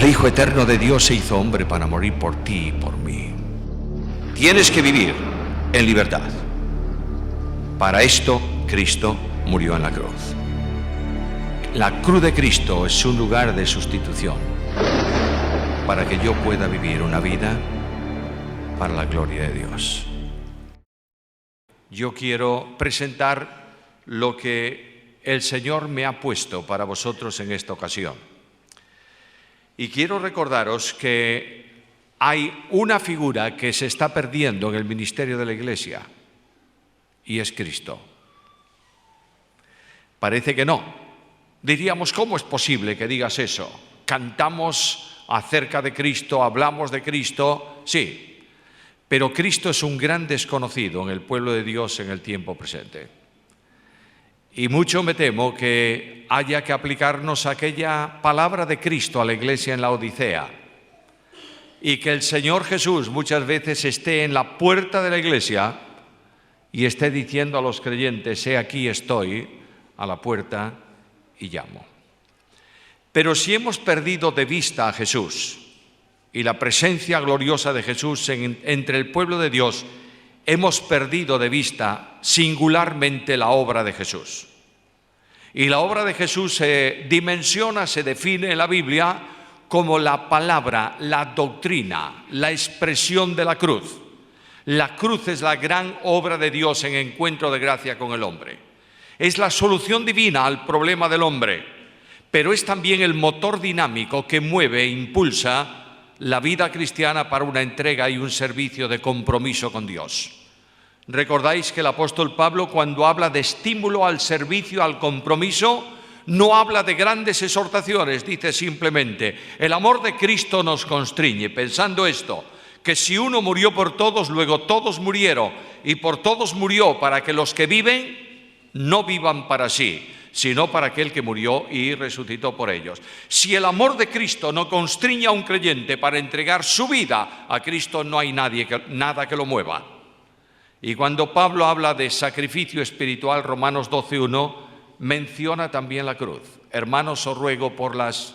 El Hijo Eterno de Dios se hizo hombre para morir por ti y por mí. Tienes que vivir en libertad. Para esto, Cristo murió en la cruz. La cruz de Cristo es un lugar de sustitución para que yo pueda vivir una vida para la gloria de Dios. Yo quiero presentar lo que el Señor me ha puesto para vosotros en esta ocasión. Y quiero recordaros que hay una figura que se está perdiendo en el ministerio de la Iglesia, y es Cristo. Parece que no. Diríamos, ¿cómo es posible que digas eso? Cantamos acerca de Cristo, hablamos de Cristo, sí. Pero Cristo es un gran desconocido en el pueblo de Dios en el tiempo presente. Y mucho me temo que haya que aplicarnos aquella palabra de Cristo a la iglesia en la Odisea. Y que el Señor Jesús muchas veces esté en la puerta de la iglesia y esté diciendo a los creyentes: he aquí estoy a la puerta y llamo. Pero si hemos perdido de vista a Jesús y la presencia gloriosa de Jesús entre el pueblo de Dios, hemos perdido de vista singularmente la obra de Jesús. Y la obra de Jesús se dimensiona, se define en la Biblia como la palabra, la doctrina, la expresión de la cruz. La cruz es la gran obra de Dios en encuentro de gracia con el hombre. Es la solución divina al problema del hombre, pero es también el motor dinámico que mueve e impulsa la vida cristiana para una entrega y un servicio de compromiso con Dios. ¿Recordáis que el apóstol Pablo, cuando habla de estímulo al servicio, al compromiso, no habla de grandes exhortaciones? Dice simplemente: el amor de Cristo nos constriñe, pensando esto, que si uno murió por todos, luego todos murieron, y por todos murió para que los que viven no vivan para sí, sino para aquel que murió y resucitó por ellos. Si el amor de Cristo no constriñe a un creyente para entregar su vida a Cristo, no hay nada que lo mueva. Y cuando Pablo habla de sacrificio espiritual, Romanos 12:1, menciona también la cruz. Hermanos, os ruego por las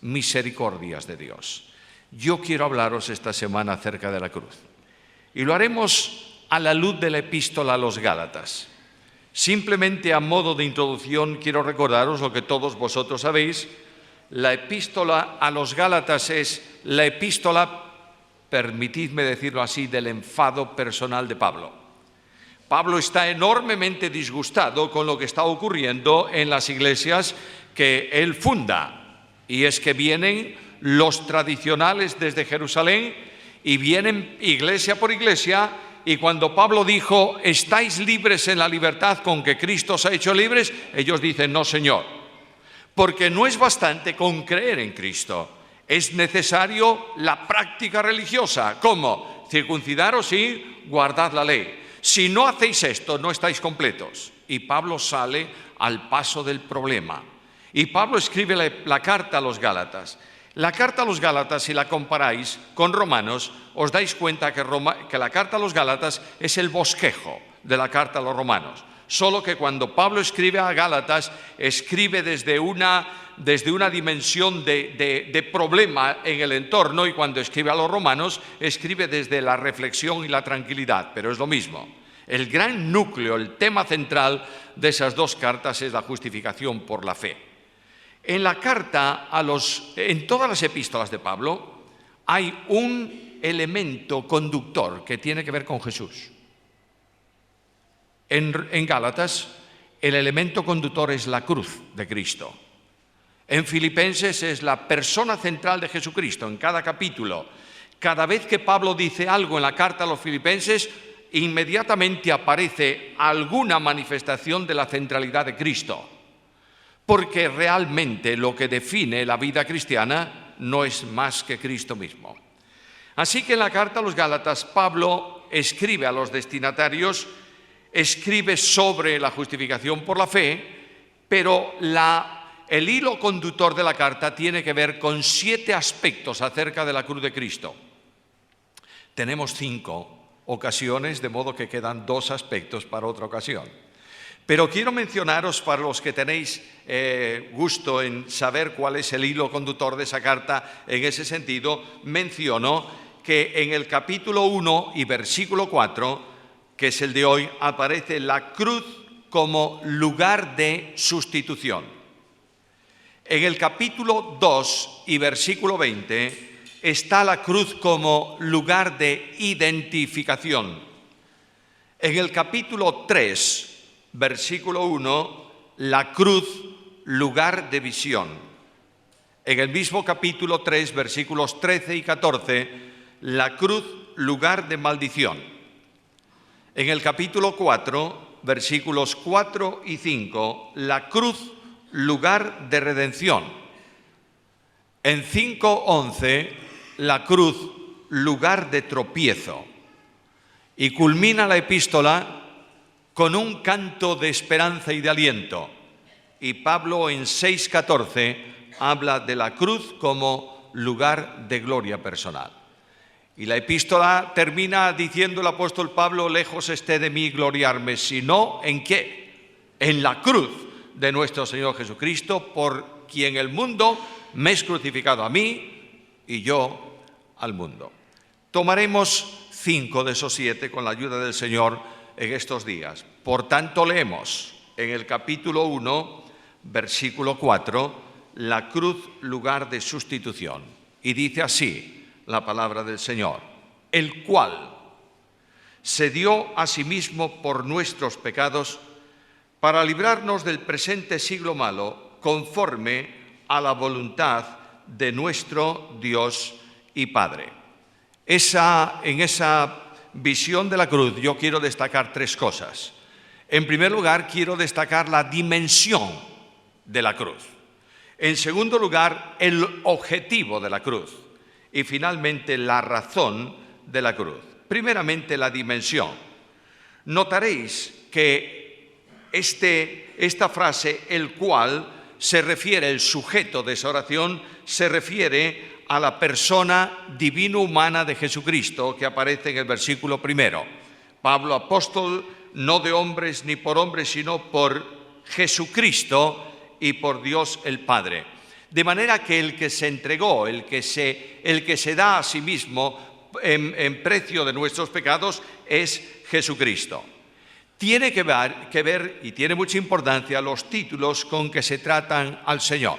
misericordias de Dios. Yo quiero hablaros esta semana acerca de la cruz. Y lo haremos a la luz de la epístola a los Gálatas. Simplemente a modo de introducción quiero recordaros lo que todos vosotros sabéis. La epístola a los Gálatas es la epístola, permitidme decirlo así, del enfado personal de Pablo. Pablo está enormemente disgustado con lo que está ocurriendo en las iglesias que él funda. Y es que vienen los tradicionales desde Jerusalén y vienen iglesia por iglesia. Y cuando Pablo dijo: ¿estáis libres en la libertad con que Cristo os ha hecho libres?, ellos dicen: no, Señor, porque no es bastante con creer en Cristo, es necesario la práctica religiosa. ¿Cómo? Circuncidaros y guardad la ley. Si no hacéis esto, no estáis completos. Y Pablo sale al paso del problema. Y Pablo escribe la carta a los Gálatas. La carta a los Gálatas, si la comparáis con Romanos, os dais cuenta que la carta a los Gálatas es el bosquejo de la carta a los Romanos. Solo que cuando Pablo escribe a Gálatas, escribe desde una dimensión de problema en el entorno, y cuando escribe a los Romanos, escribe desde la reflexión y la tranquilidad, pero es lo mismo. El gran núcleo, el tema central de esas dos cartas es la justificación por la fe. En todas las epístolas de Pablo hay un elemento conductor que tiene que ver con Jesús. En Gálatas el elemento conductor es la cruz de Cristo. En Filipenses es la persona central de Jesucristo. En cada capítulo, cada vez que Pablo dice algo en la carta a los Filipenses, inmediatamente aparece alguna manifestación de la centralidad de Cristo. Porque realmente lo que define la vida cristiana no es más que Cristo mismo. Así que en la carta a los Gálatas, Pablo escribe a los destinatarios, escribe sobre la justificación por la fe, pero el hilo conductor de la carta tiene que ver con 7 aspectos acerca de la cruz de Cristo. Tenemos 5 ocasiones, de modo que quedan 2 aspectos para otra ocasión. Pero quiero mencionaros, para los que tenéis gusto en saber cuál es el hilo conductor de esa carta, en ese sentido, menciono que en el capítulo 1 y versículo 4, que es el de hoy, aparece la cruz como lugar de sustitución. En el capítulo 2 y versículo 20 está la cruz como lugar de identificación. En el capítulo 3, versículo 1, la cruz, lugar de visión. En el mismo capítulo 3, versículos 13 y 14, la cruz, lugar de maldición. En el capítulo 4, versículos 4 y 5, la cruz, lugar de redención. En 5:11, la cruz, lugar de tropiezo. Y culmina la epístola con un canto de esperanza y de aliento. Y Pablo en 6:14 habla de la cruz como lugar de gloria personal. Y la epístola termina diciendo el apóstol Pablo: lejos esté de mí gloriarme, sino ¿en qué? En la cruz de nuestro Señor Jesucristo, por quien el mundo me es crucificado a mí y yo al mundo. Tomaremos 5 de esos 7 con la ayuda del Señor en estos días. Por tanto, leemos en el capítulo 1, versículo 4, la cruz, lugar de sustitución. Y dice así la palabra del Señor: el cual se dio a sí mismo por nuestros pecados para librarnos del presente siglo malo, conforme a la voluntad de nuestro Dios y Padre. En esa visión de la cruz yo quiero destacar 3 cosas. En primer lugar, quiero destacar la dimensión de la cruz. En segundo lugar, el objetivo de la cruz. Y finalmente, la razón de la cruz. Primeramente, la dimensión. Notaréis que esta frase, el cual, se refiere, el sujeto de esa oración, se refiere a la persona divino-humana de Jesucristo, que aparece en el versículo 1. Pablo, apóstol, no de hombres ni por hombres, sino por Jesucristo y por Dios el Padre. De manera que el que se entregó, el que se da a sí mismo en precio de nuestros pecados, es Jesucristo. Tiene que ver y tiene mucha importancia los títulos con que se tratan al Señor.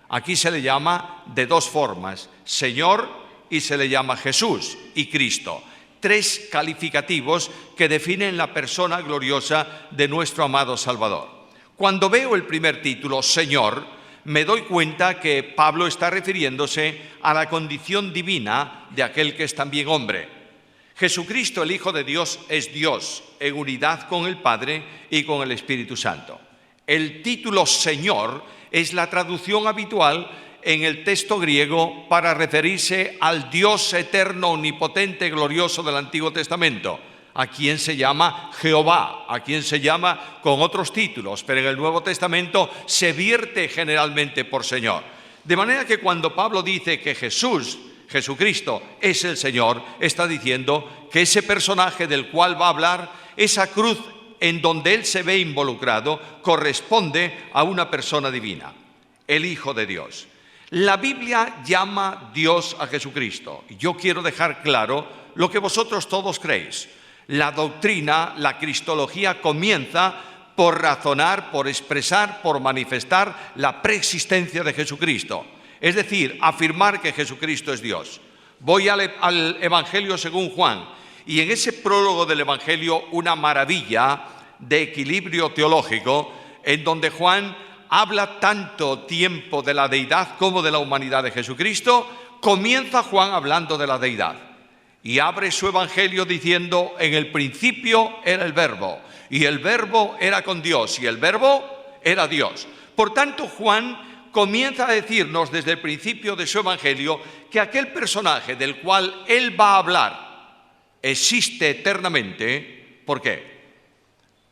Aquí se le llama de 2 formas: Señor, y se le llama Jesús y Cristo. 3 calificativos que definen la persona gloriosa de nuestro amado Salvador. Cuando veo el primer título, Señor, me doy cuenta que Pablo está refiriéndose a la condición divina de aquel que es también hombre. Jesucristo, el Hijo de Dios, es Dios en unidad con el Padre y con el Espíritu Santo. El título Señor es la traducción habitual en el texto griego para referirse al Dios eterno, omnipotente, glorioso del Antiguo Testamento, a quien se llama Jehová, a quien se llama con otros títulos, pero en el Nuevo Testamento se vierte generalmente por Señor. De manera que cuando Pablo dice que Jesucristo es el Señor, está diciendo que ese personaje del cual va a hablar, esa cruz en donde él se ve involucrado, corresponde a una persona divina, el Hijo de Dios. La Biblia llama Dios a Jesucristo. Yo quiero dejar claro lo que vosotros todos creéis. La doctrina, la cristología, comienza por razonar, por expresar, por manifestar la preexistencia de Jesucristo. Es decir, afirmar que Jesucristo es Dios. Voy al Evangelio según Juan, y en ese prólogo del Evangelio una maravilla de equilibrio teológico, en donde Juan habla tanto tiempo de la deidad como de la humanidad de Jesucristo. Comienza Juan hablando de la deidad y abre su Evangelio diciendo: en el principio era el Verbo, y el Verbo era con Dios, y el Verbo era Dios. Por tanto, Juan comienza a decirnos desde el principio de su Evangelio que aquel personaje del cual él va a hablar existe eternamente. ¿Por qué?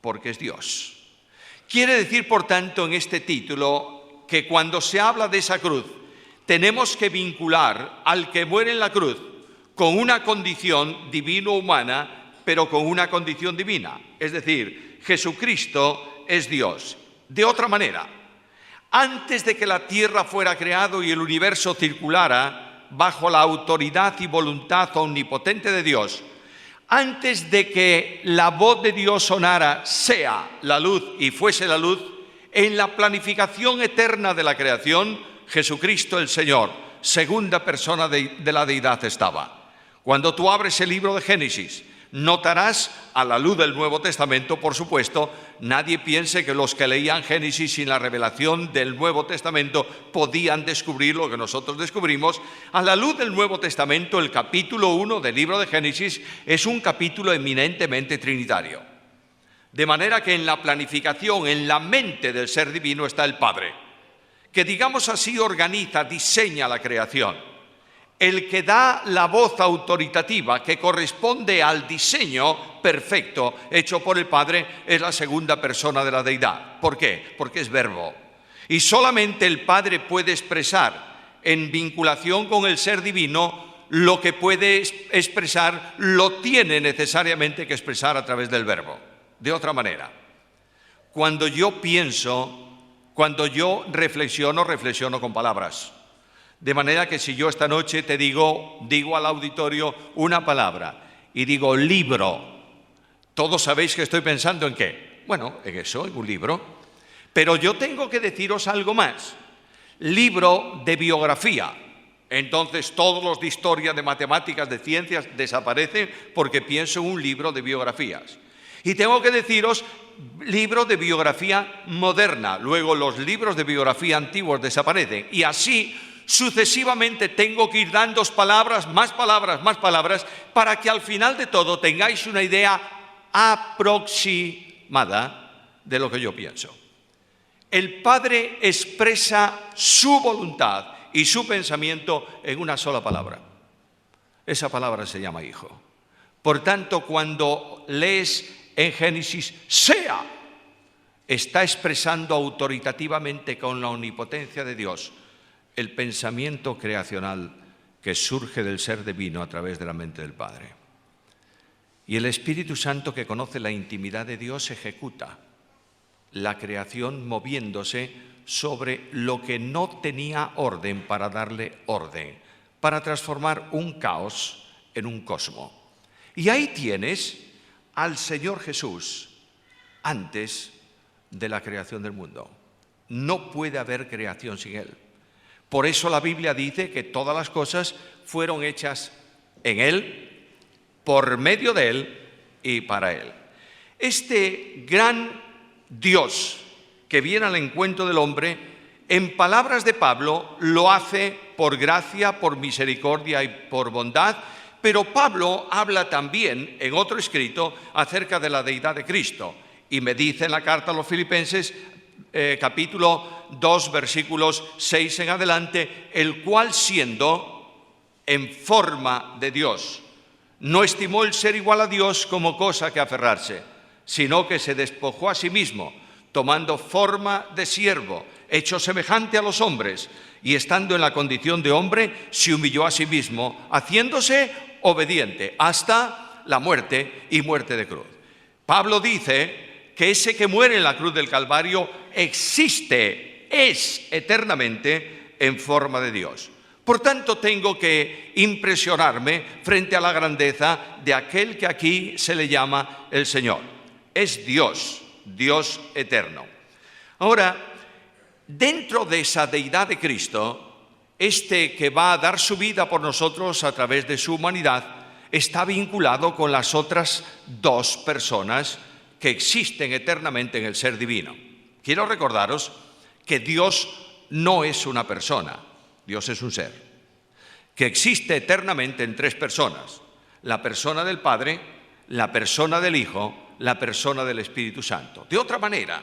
Porque es Dios. Quiere decir, por tanto, en este título, que cuando se habla de esa cruz, tenemos que vincular al que muere en la cruz con una condición divino-humana, pero con una condición divina. Es decir, Jesucristo Cristo es Dios. De otra manera, antes de que la tierra fuera creado y el universo circulara bajo la autoridad y voluntad omnipotente de Dios, antes de que la voz de Dios sonara, sea la luz y fuese la luz, en la planificación eterna de la creación, Jesucristo el Señor, segunda persona de la deidad, estaba. Cuando tú abres el libro de Génesis, notarás, a la luz del Nuevo Testamento, por supuesto, nadie piense que los que leían Génesis sin la revelación del Nuevo Testamento podían descubrir lo que nosotros descubrimos. A la luz del Nuevo Testamento, el capítulo 1 del libro de Génesis es un capítulo eminentemente trinitario. De manera que en la planificación, en la mente del ser divino está el Padre, que, digamos así, organiza, diseña la creación. El que da la voz autoritativa que corresponde al diseño perfecto hecho por el Padre es la segunda persona de la deidad. ¿Por qué? Porque es verbo. Y solamente el Padre puede expresar en vinculación con el ser divino lo que puede expresar, lo tiene necesariamente que expresar a través del verbo. De otra manera, cuando yo pienso, cuando yo reflexiono con palabras. De manera que si yo esta noche te digo al auditorio una palabra y digo libro, todos sabéis que estoy pensando en qué. Bueno, en eso, en un libro. Pero yo tengo que deciros algo más. Libro de biografía. Entonces todos los de historia, de matemáticas, de ciencias desaparecen porque pienso en un libro de biografías. Y tengo que deciros libro de biografía moderna. Luego los libros de biografía antiguos desaparecen. Y así sucesivamente tengo que ir dando palabras, para que al final de todo tengáis una idea aproximada de lo que yo pienso. El Padre expresa su voluntad y su pensamiento en una sola palabra. Esa palabra se llama Hijo. Por tanto, cuando lees en Génesis, sea, está expresando autoritativamente con la omnipotencia de Dios el pensamiento creacional que surge del ser divino a través de la mente del Padre. Y el Espíritu Santo, que conoce la intimidad de Dios, ejecuta la creación moviéndose sobre lo que no tenía orden para darle orden, para transformar un caos en un cosmos. Y ahí tienes al Señor Jesús antes de la creación del mundo. No puede haber creación sin Él. Por eso la Biblia dice que todas las cosas fueron hechas en Él, por medio de Él y para Él. Este gran Dios que viene al encuentro del hombre, en palabras de Pablo, lo hace por gracia, por misericordia y por bondad, pero Pablo habla también en otro escrito acerca de la deidad de Cristo. Y me dice en la carta a los Filipenses, capítulo 2, versículos 6 en adelante, el cual siendo en forma de Dios, no estimó el ser igual a Dios como cosa que aferrarse, sino que se despojó a sí mismo, tomando forma de siervo, hecho semejante a los hombres, y estando en la condición de hombre, se humilló a sí mismo, haciéndose obediente hasta la muerte y muerte de cruz. Pablo dice que ese que muere en la cruz del Calvario existe, es eternamente en forma de Dios. Por tanto, tengo que impresionarme frente a la grandeza de aquel que aquí se le llama el Señor. Es Dios, Dios eterno. Ahora, dentro de esa deidad de Cristo, este que va a dar su vida por nosotros a través de su humanidad, está vinculado con las otras dos personas que existen eternamente en el ser divino. Quiero recordaros que Dios no es una persona, Dios es un ser, que existe eternamente en tres personas: la persona del Padre, la persona del Hijo, la persona del Espíritu Santo. De otra manera,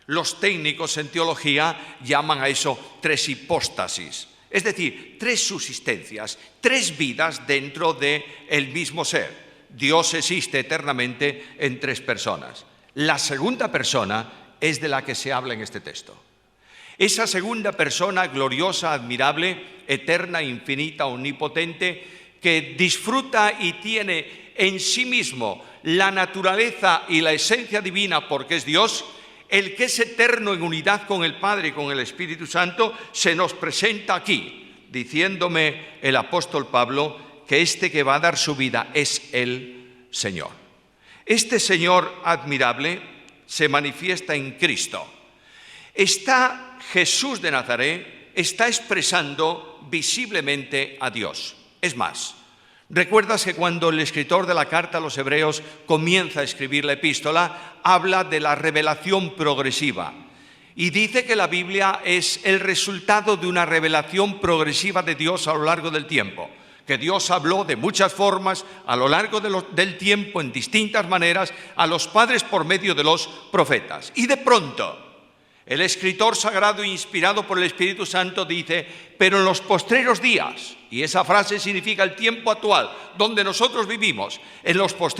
los técnicos en teología llaman a eso tres hipóstasis, es decir, tres subsistencias, tres vidas dentro del mismo ser. Dios existe eternamente en tres personas. La segunda persona es de la que se habla en este texto. Esa segunda persona gloriosa, admirable, eterna, infinita, omnipotente, que disfruta y tiene en sí mismo la naturaleza y la esencia divina porque es Dios, el que es eterno en unidad con el Padre y con el Espíritu Santo, se nos presenta aquí, diciéndome el apóstol Pablo que este que va a dar su vida es el Señor. Este Señor admirable se manifiesta en Cristo. Está Jesús de Nazaret, está expresando visiblemente a Dios. Es más, ¿recuerdas que cuando el escritor de la carta a los Hebreos comienza a escribir la epístola, habla de la revelación progresiva? Y dice que la Biblia es el resultado de una revelación progresiva de Dios a lo largo del tiempo. Que Dios habló de muchas formas a lo largo del tiempo, en distintas maneras, a los padres por medio de los profetas. Y de pronto, el escritor sagrado inspirado por el Espíritu Santo dice, pero en los postreros días, y esa frase significa el tiempo actual, donde nosotros vivimos, en los postreros